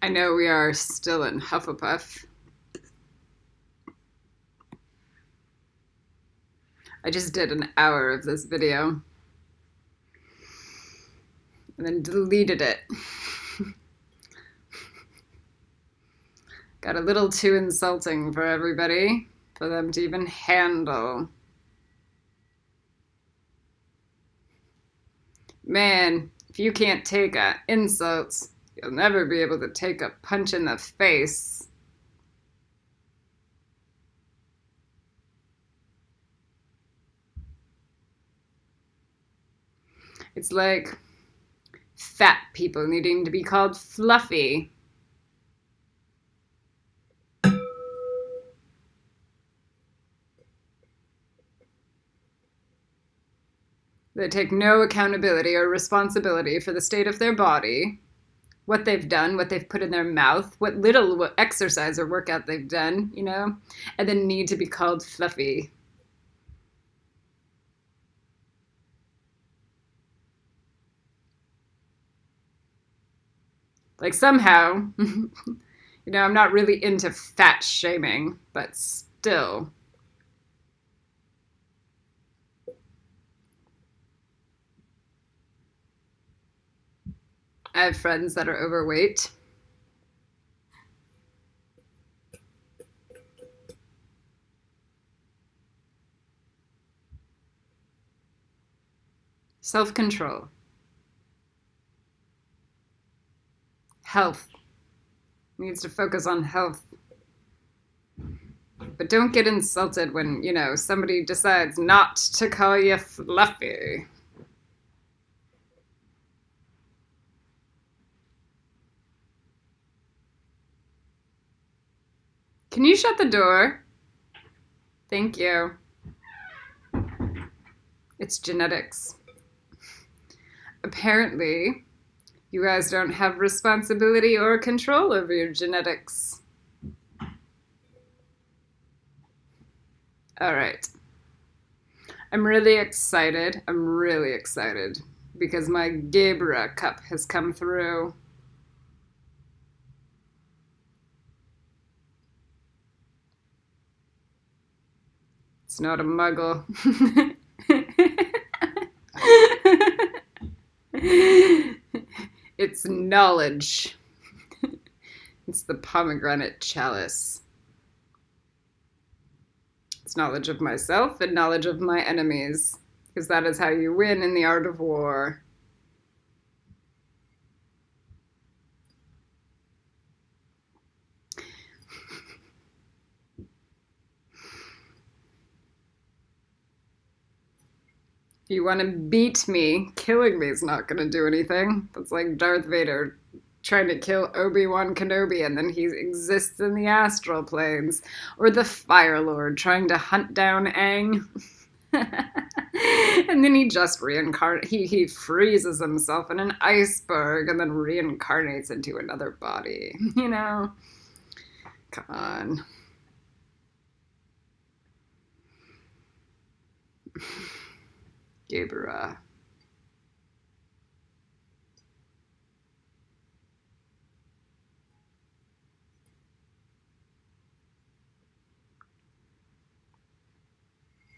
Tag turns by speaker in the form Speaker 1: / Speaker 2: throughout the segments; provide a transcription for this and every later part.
Speaker 1: I know we are still in Hufflepuff. I just did an hour of this video and then deleted it. Got a little too insulting for everybody, for them to even handle. Man, if you can't take insults, you'll never be able to take a punch in the face. It's like fat people needing to be called fluffy. They take no accountability or responsibility for the state of their body, what they've done, what they've put in their mouth, what little exercise or workout they've done, and then need to be called fluffy. Like somehow, I'm not really into fat shaming, but still. I have friends that are overweight. Self-control. Health. Needs to focus on health. But don't get insulted when, somebody decides not to call you fluffy. Can you shut the door? Thank you. It's genetics. Apparently, you guys don't have responsibility or control over your genetics. All right. I'm really excited. Because my Gebra cup has come through. It's not a muggle. It's knowledge. It's the pomegranate chalice. It's knowledge of myself and knowledge of my enemies, because that is how you win in the art of war. If you want to beat me, killing me is not going to do anything. That's like Darth Vader trying to kill Obi-Wan Kenobi and then he exists in the astral planes. Or the Fire Lord trying to hunt down Aang. And then he just reincarnates. He freezes himself in an iceberg and then reincarnates into another body. Come on. Gebra.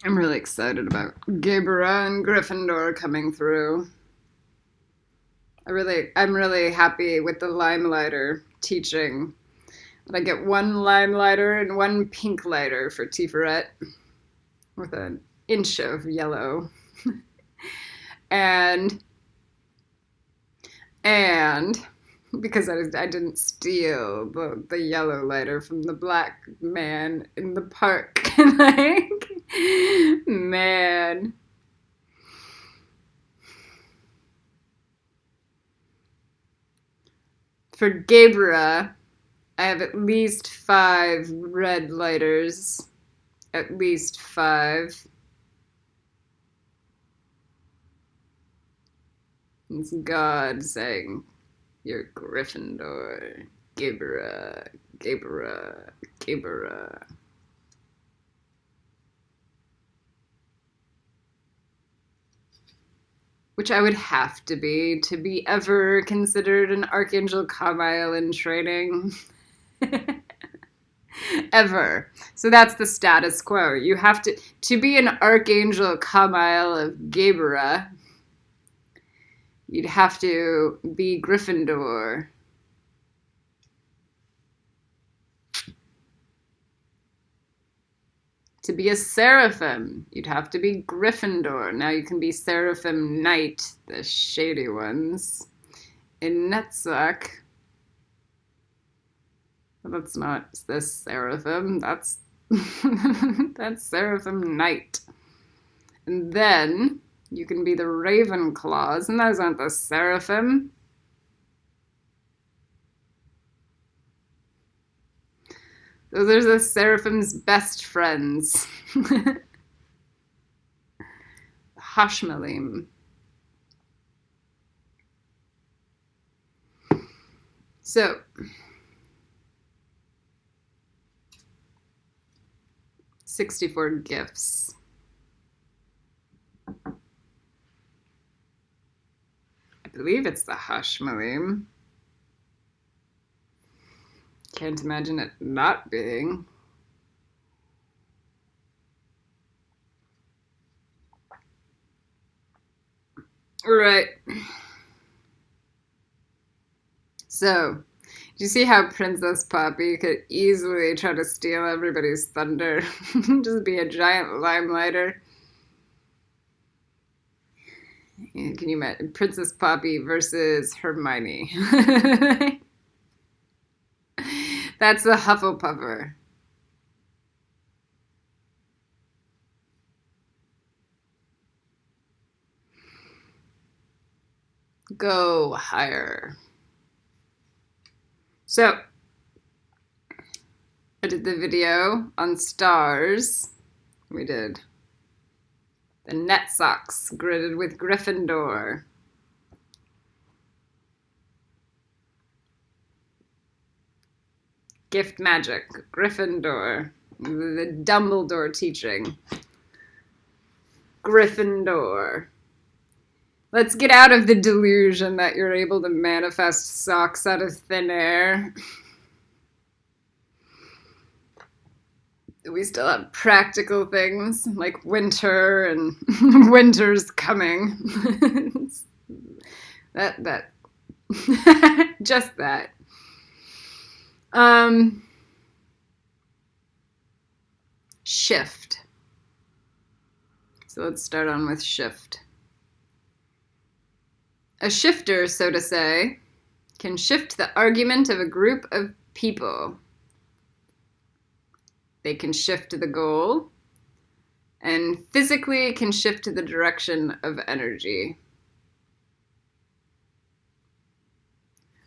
Speaker 1: I'm really excited about Gebra and Gryffindor coming through. I'm really happy with the Limelighter teaching. And I get one Limelighter and one pink lighter for Tiferet with an inch of yellow. and because I didn't steal the yellow lighter from the black man in the park. Man. For Gebra, I have at least 5 red lighters. At least 5. It's God saying, "You're Gryffindor. Gebra, Gebra, Gebra." which I would have to be ever considered an Archangel Kamail in training. Ever. So that's the status quo. You have to be an Archangel Kamail of Gebera, you'd have to be Gryffindor. To be a Seraphim, you'd have to be Gryffindor. Now you can be Seraphim Knight, the shady ones. In Netzach, that's not this Seraphim, that's that's Seraphim Knight. And then you can be the Ravenclaws, and those aren't the Seraphim. Those are the Seraphim's best friends. Hashmalim. So, $64 gifts. I believe it's the Hashmalim. Can't imagine it not being. Right. So, do you see how Princess Poppy could easily try to steal everybody's thunder? Just be a giant limelighter. Can you imagine Princess Poppy versus Hermione? That's the Hufflepuffer. Go higher. So, I did the video on stars. We did the net socks gridded with Gryffindor. Gift magic, Gryffindor. The Dumbledore teaching, Gryffindor. Let's get out of the delusion that you're able to manifest socks out of thin air. We still have practical things like winter and winter's coming. that just that. Shift. So let's start on with shift. A shifter, so to say, can shift the argument of a group of people. They can shift the goal, and physically can shift the direction of energy.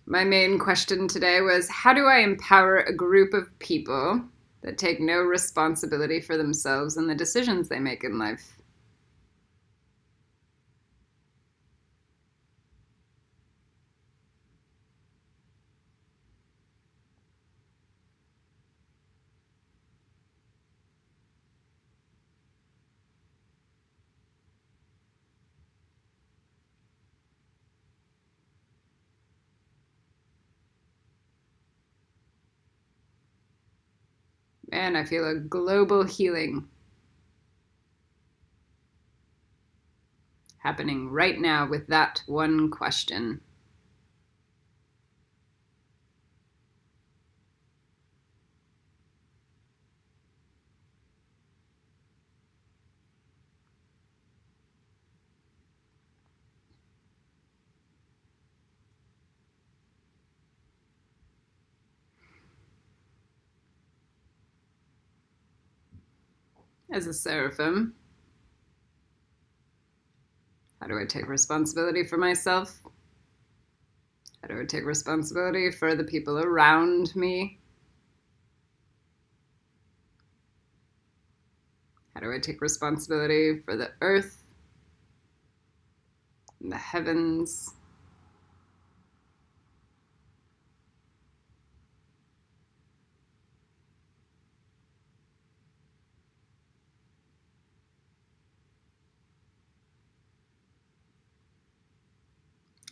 Speaker 1: My main question today was, how do I empower a group of people that take no responsibility for themselves and the decisions they make in life? Man, I feel a global healing happening right now with that one question. As a seraphim, how do I take responsibility for myself? How do I take responsibility for the people around me? How do I take responsibility for the earth and the heavens?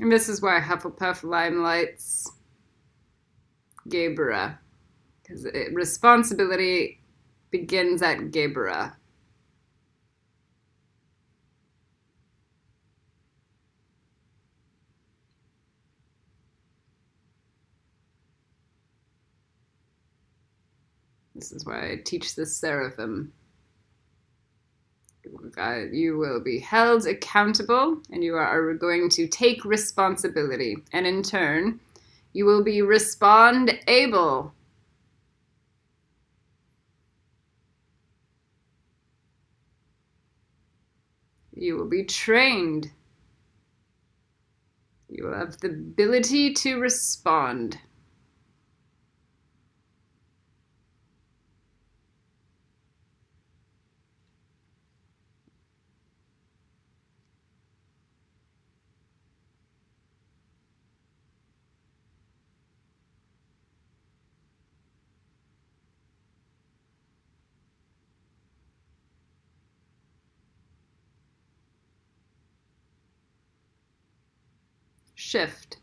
Speaker 1: And this is why Hufflepuff limelights Gaebera, because responsibility begins at Gaebera. This is why I teach the Seraphim. You will be held accountable, and you are going to take responsibility. And in turn, you will be respond-able. You will be trained. You will have the ability to respond. Shift.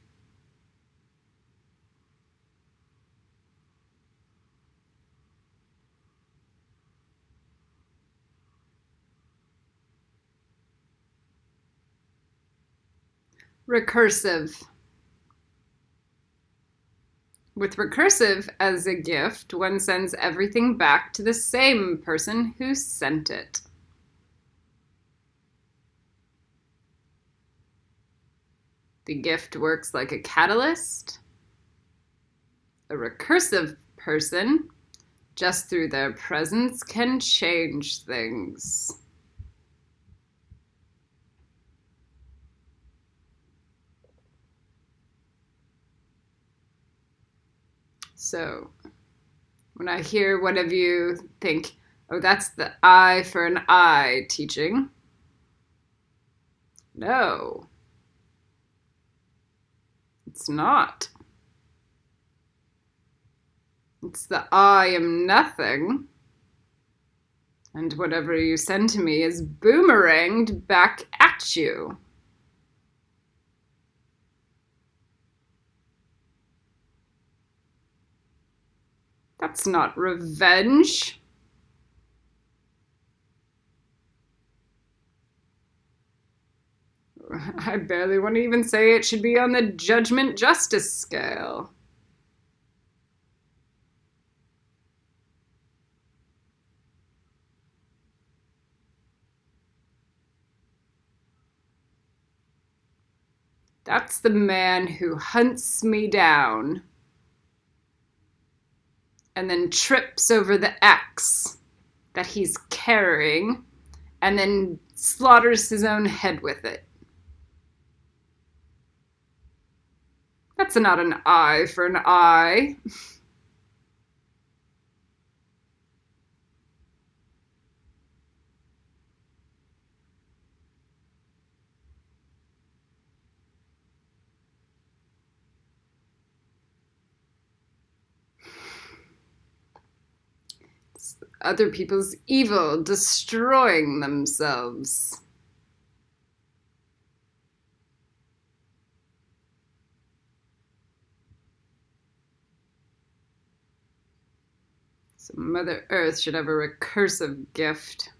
Speaker 1: Recursive. With recursive as a gift, one sends everything back to the same person who sent it. The gift works like a catalyst. A recursive person, just through their presence, can change things. So, when I hear one of you think, oh, that's the eye for an eye teaching. No, it's not. It's the I am nothing, and whatever you send to me is boomeranged back at you. That's not revenge. I barely want to even say it should be on the judgment justice scale. That's the man who hunts me down and then trips over the axe that he's carrying and then slaughters his own head with it. That's not an eye for an eye. It's other people's evil destroying themselves. So Mother Earth should have a recursive gift.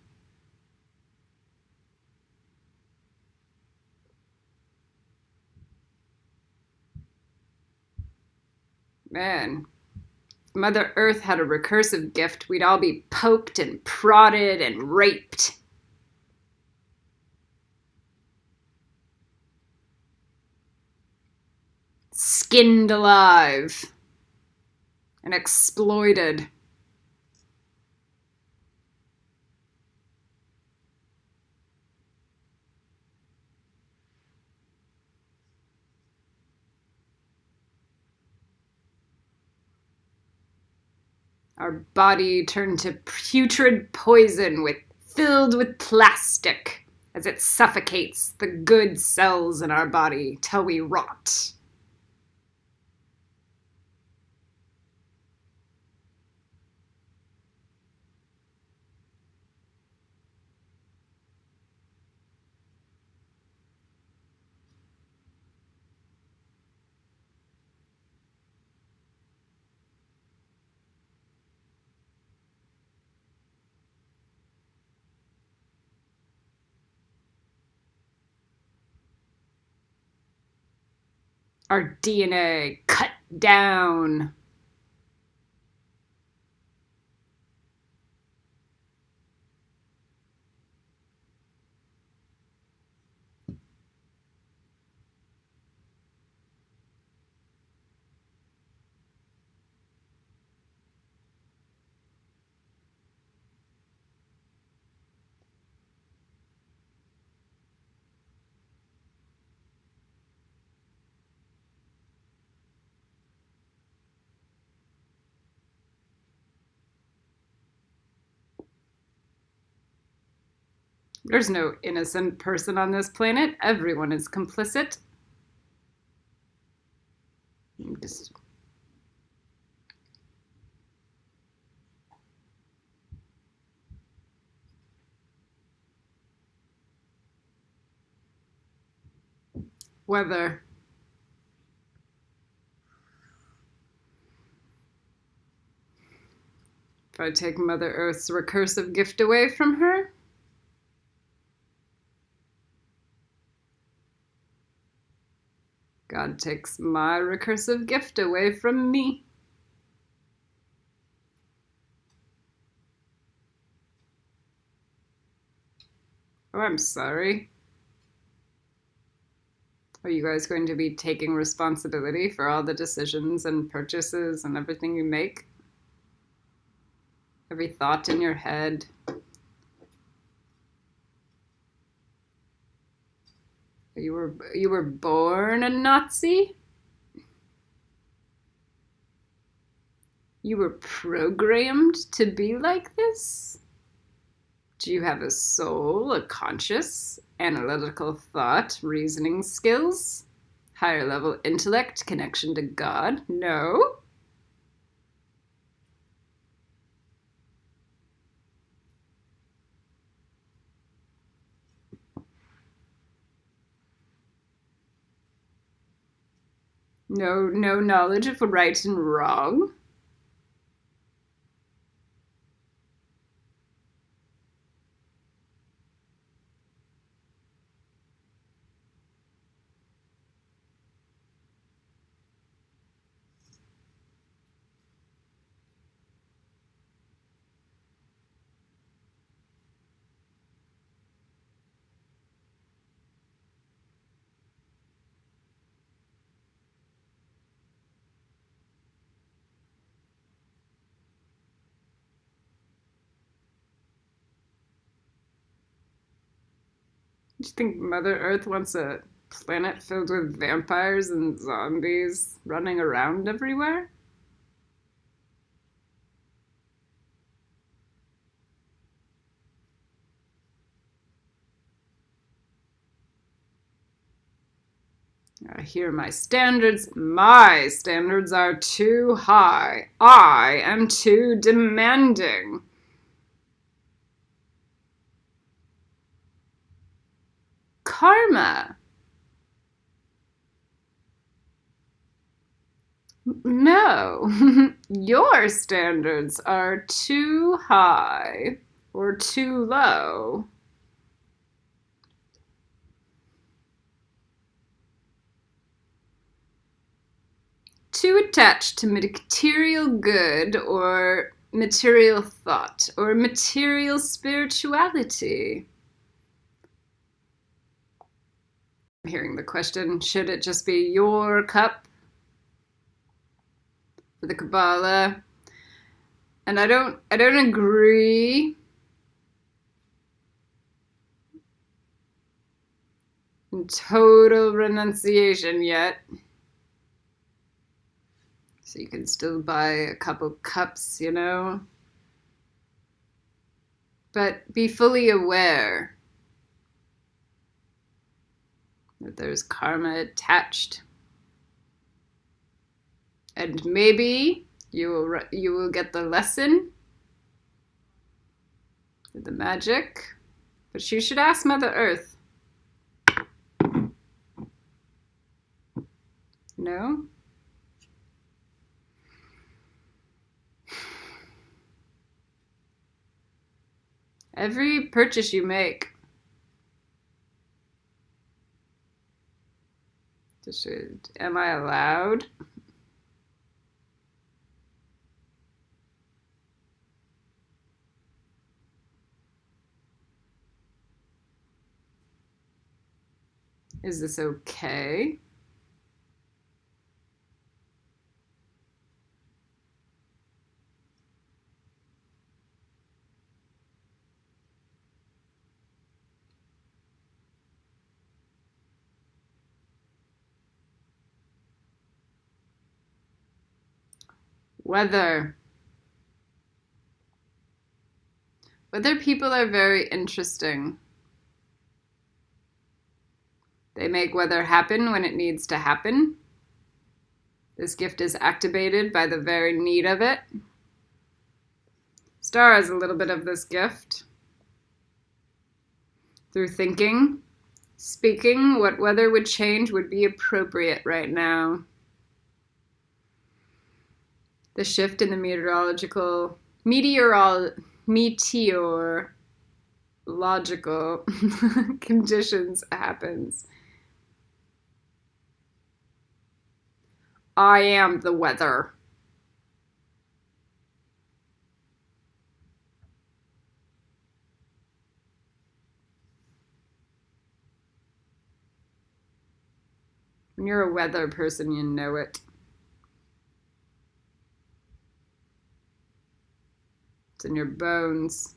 Speaker 1: Man, if Mother Earth had a recursive gift, we'd all be poked and prodded and raped. Skinned alive and exploited. Our body turned to putrid poison filled with plastic as it suffocates the good cells in our body till we rot. Our DNA cut down. There's no innocent person on this planet. Everyone is complicit. Just weather. If I take Mother Earth's recursive gift away from her, God takes my recursive gift away from me. Oh, I'm sorry. Are you guys going to be taking responsibility for all the decisions and purchases and everything you make? Every thought in your head? You were born a Nazi? You were programmed to be like this? Do you have a soul, a conscious, analytical thought, reasoning skills, higher level intellect, connection to God? No? No knowledge of right and wrong? Do you think Mother Earth wants a planet filled with vampires and zombies running around everywhere? Here are my standards. My standards are too high. I am too demanding. Karma. No, your standards are too high or too low. Too attached to material good or material thought or material spirituality. I'm hearing the question, should it just be your cup for the Kabbalah? And I don't agree. Total renunciation yet. So you can still buy a couple cups, you know? But be fully aware that there's karma attached. And maybe you will get the lesson, the magic, but you should ask Mother Earth. No? Every purchase you make, Am I allowed? Is this okay? Weather. Weather people are very interesting. They make weather happen when it needs to happen. This gift is activated by the very need of it. Star has a little bit of this gift. Through thinking, speaking, what weather would change would be appropriate right now. The shift in the meteorological conditions happens. I am the weather. When you're a weather person, you know it. It's in your bones.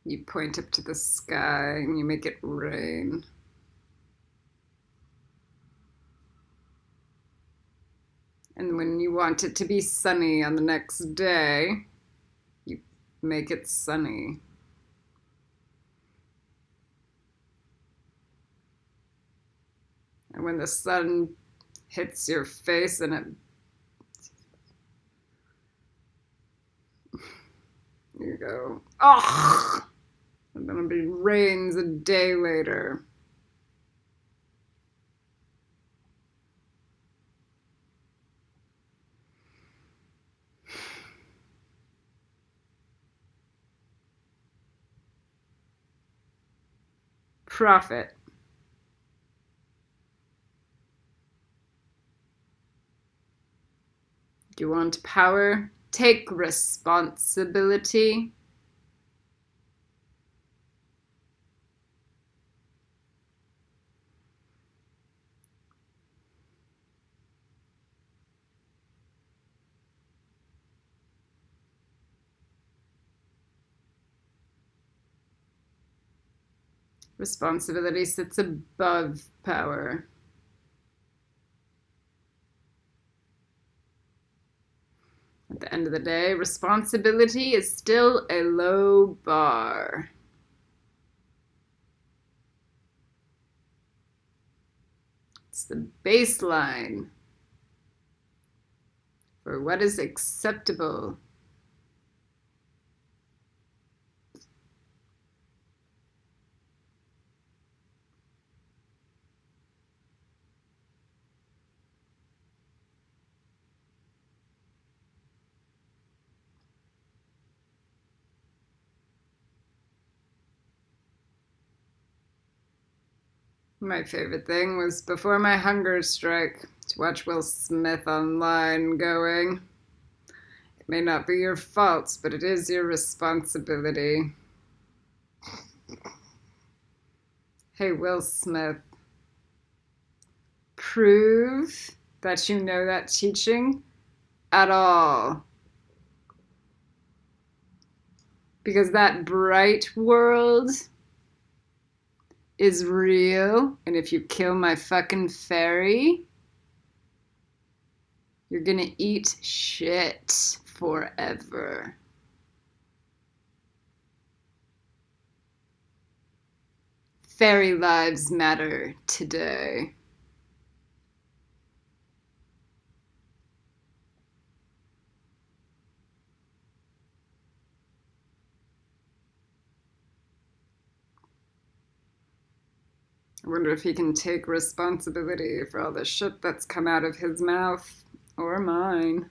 Speaker 1: You point up to the sky and you make it rain. And when you want it to be sunny on the next day, you make it sunny. And when the sun hits your face and you go, oh! And then it rains a day later. Profit. Do you want power? Take responsibility. Responsibility sits above power. At the end of the day, responsibility is still a low bar. It's the baseline for what is acceptable. My favorite thing was before my hunger strike to watch Will Smith online going, it may not be your fault, but it is your responsibility. Hey, Will Smith, prove that you know that teaching at all. Because that bright world is real, and if you kill my fucking fairy, you're gonna eat shit forever. Fairy lives matter today. I wonder if he can take responsibility for all the shit that's come out of his mouth, or mine.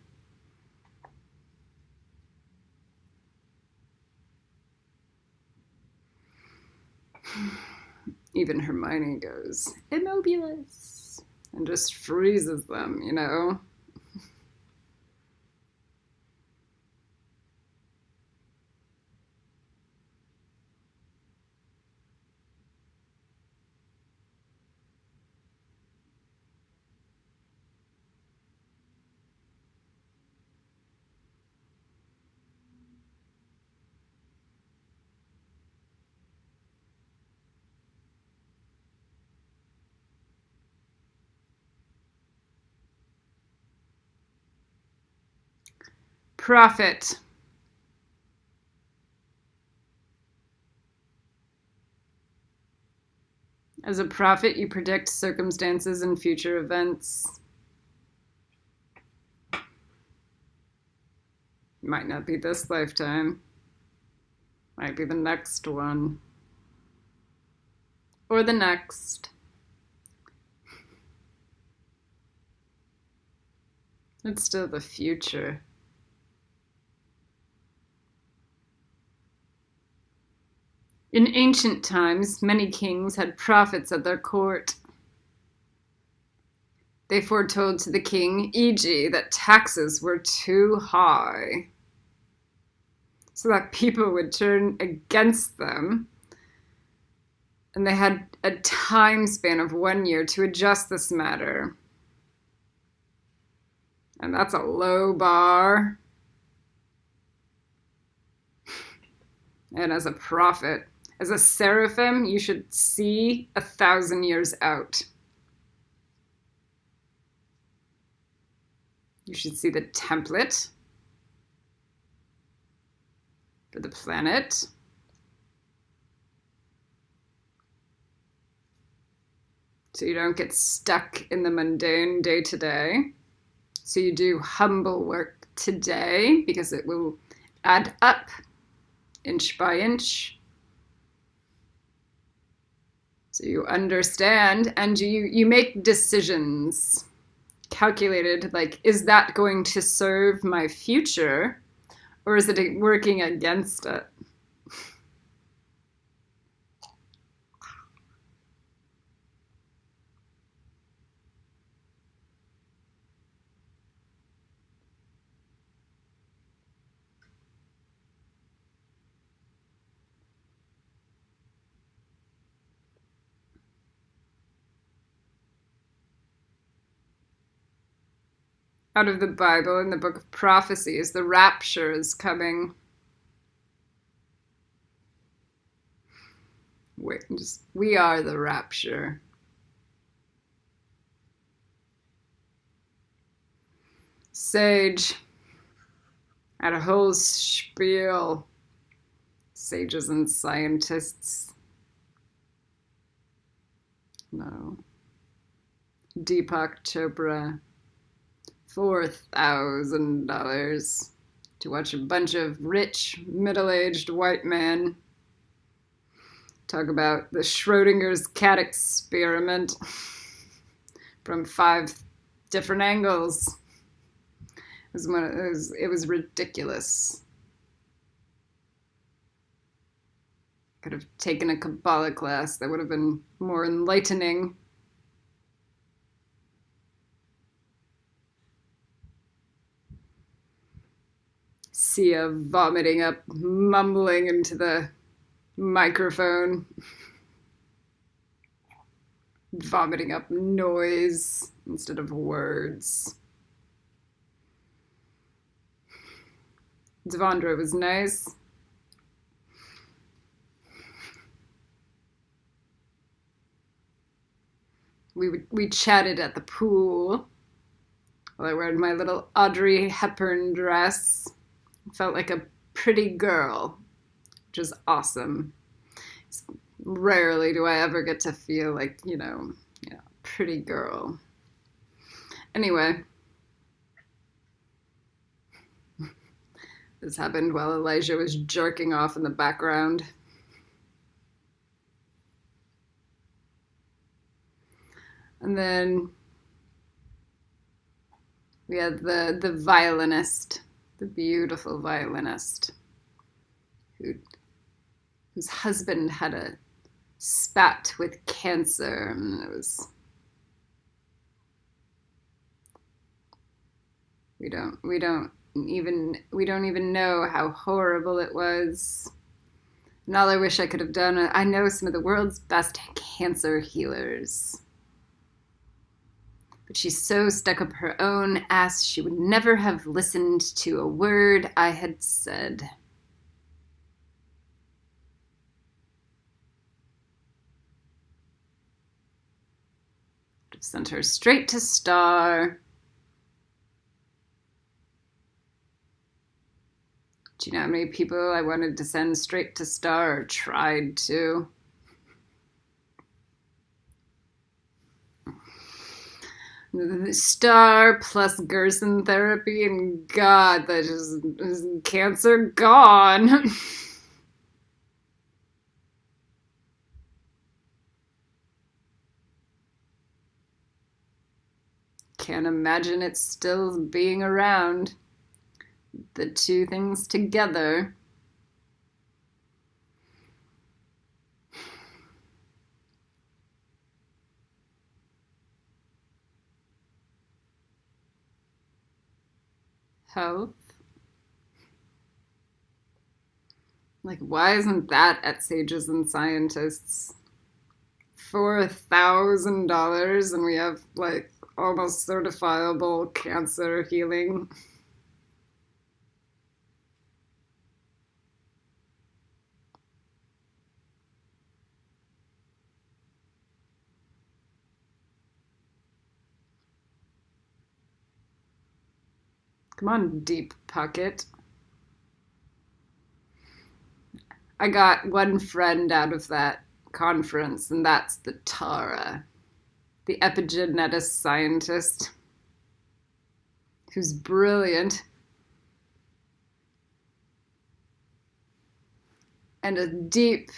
Speaker 1: Even Hermione goes, Immobulus, and just freezes them, you know? Prophet. As a prophet, you predict circumstances and future events. Might not be this lifetime. Might be the next one. Or the next. It's still the future. In ancient times, many kings had prophets at their court. They foretold to the king, e.g., that taxes were too high, so that people would turn against them, and they had a time span of 1 year to adjust this matter. And that's a low bar. And as a prophet, as a seraphim, you should see 1,000 years out. You should see the template for the planet. So you don't get stuck in the mundane day to day. So you do humble work today because it will add up inch by inch. So you understand and you make decisions calculated, like, is that going to serve my future or is it working against it? Out of the Bible, in the book of prophecies, the rapture is coming. We are the rapture. Sage had a whole spiel. Sages and scientists. No. Deepak Chopra. $4,000 to watch a bunch of rich, middle-aged white men talk about the Schrodinger's cat experiment from 5 different angles. It was ridiculous. Could have taken a Kabbalah class that would have been more enlightening. Sia vomiting up, mumbling into the microphone. Vomiting up noise instead of words. Devondra was nice. We chatted at the pool while I wore my little Audrey Hepburn dress. Felt like a pretty girl, which is awesome. Rarely do I ever get to feel like, pretty girl. Anyway, this happened while Elijah was jerking off in the background. And then we had the violinist, the beautiful violinist, whose husband had a spat with cancer. And it was. We don't even know how horrible it was. And all I wish I could have done, I know some of the world's best cancer healers. But she's so stuck up her own ass, she would never have listened to a word I had said. Would have sent her straight to Star. Do you know how many people I wanted to send straight to Star, or tried to? Star plus Gerson therapy, and God, that is cancer gone. Can't imagine it still being around. The two things together. Health. Like, why isn't that at Sages and Scientists? $4,000 and we have, like, almost certifiable cancer healing. Come on, deep pocket. I got one friend out of that conference, and that's the Tara, the epigenetic scientist, who's brilliant and a deep,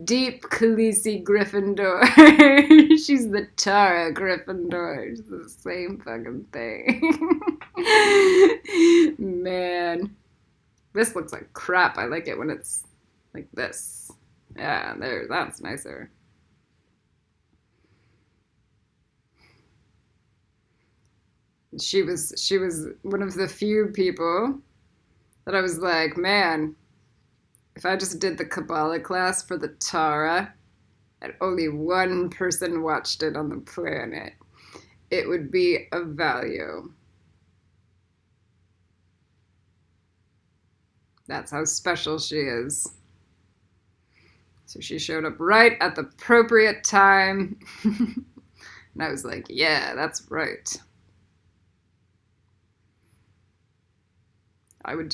Speaker 1: deep Khaleesi Gryffindor. She's the Tara Gryffindor. It's the same fucking thing. Man. This looks like crap. I like it when it's like this. Yeah, there, that's nicer. She was one of the few people that I was like, man, if I just did the Kabbalah class for the Tara and only one person watched it on the planet, it would be of value. That's how special she is. So she showed up right at the appropriate time. And I was like, yeah, that's right. I would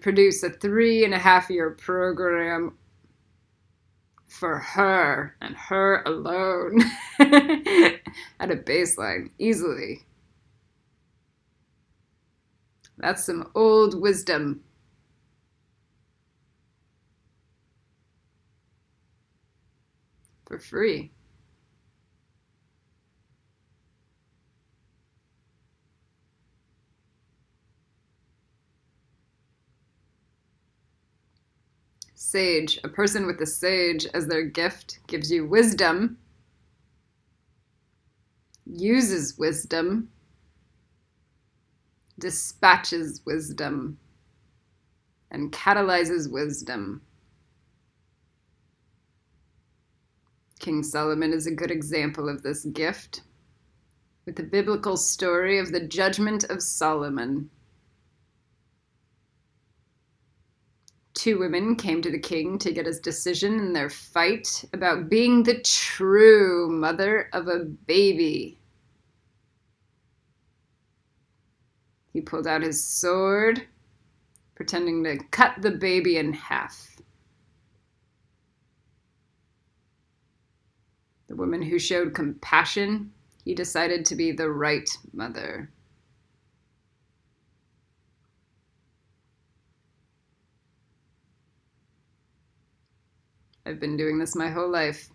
Speaker 1: produce a 3.5-year program for her and her alone at a baseline, easily. That's some old wisdom. For free. Sage. A person with a sage as their gift gives you wisdom, uses wisdom, dispatches wisdom, and catalyzes wisdom. King Solomon is a good example of this gift, with the biblical story of the judgment of Solomon. 2 women came to the king to get his decision in their fight about being the true mother of a baby. He pulled out his sword, pretending to cut the baby in half. The woman who showed compassion, he decided to be the right mother. I've been doing this my whole life.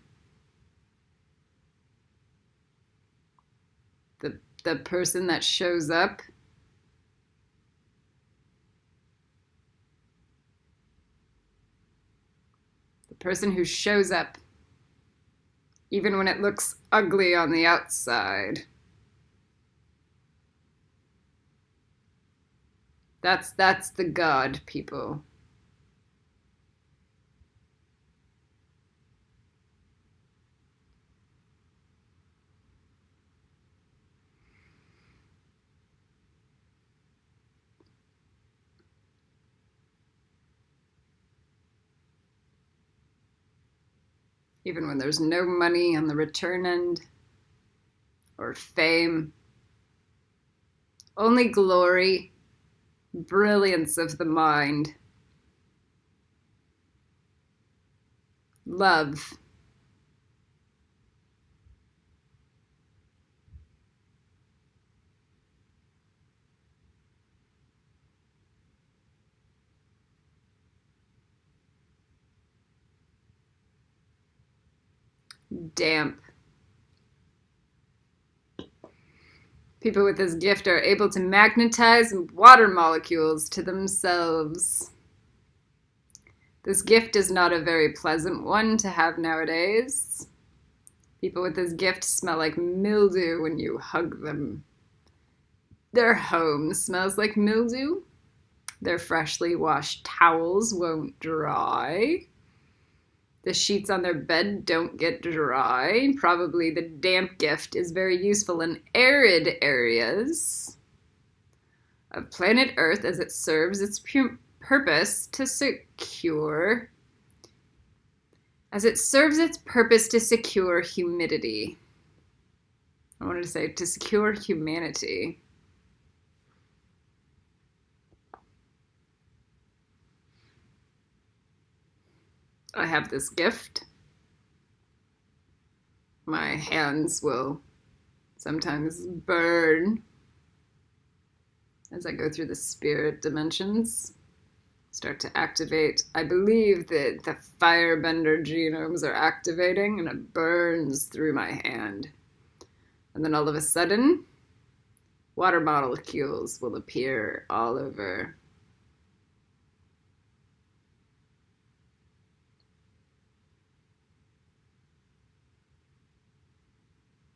Speaker 1: The person that shows up The person who shows up even when it looks ugly on the outside. That's the God, people. Even when there's no money on the return end or fame, only glory, brilliance of the mind, love. Damp. People with this gift are able to magnetize water molecules to themselves. This gift is not a very pleasant one to have nowadays. People with this gift smell like mildew when you hug them. Their home smells like mildew. Their freshly washed towels won't dry. The sheets on their bed don't get dry. Probably the damp gift is very useful in arid areas of planet Earth as it serves its purpose to secure humidity. I wanted to say to secure humanity. I have this gift. My hands will sometimes burn as I go through the spirit dimensions. Start to activate. I believe that the firebender genomes are activating and it burns through my hand. And then all of a sudden, water molecules will appear all over.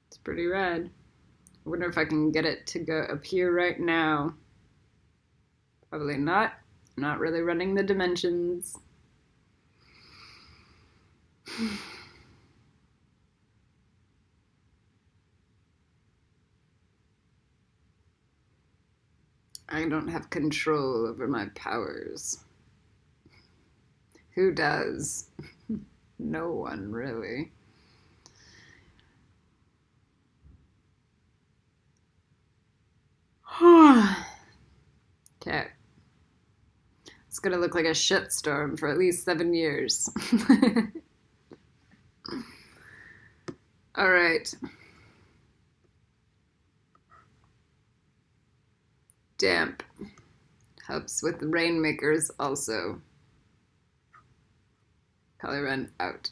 Speaker 1: It's pretty rad. I wonder if I can get it to go appear right now. Probably not. I'm not really running the dimensions. I don't have control over my powers. Who does? No one, really. Okay. It's gonna look like a shitstorm for at least 7 years. All right. Damp. Helps with the rainmakers also. Color run out.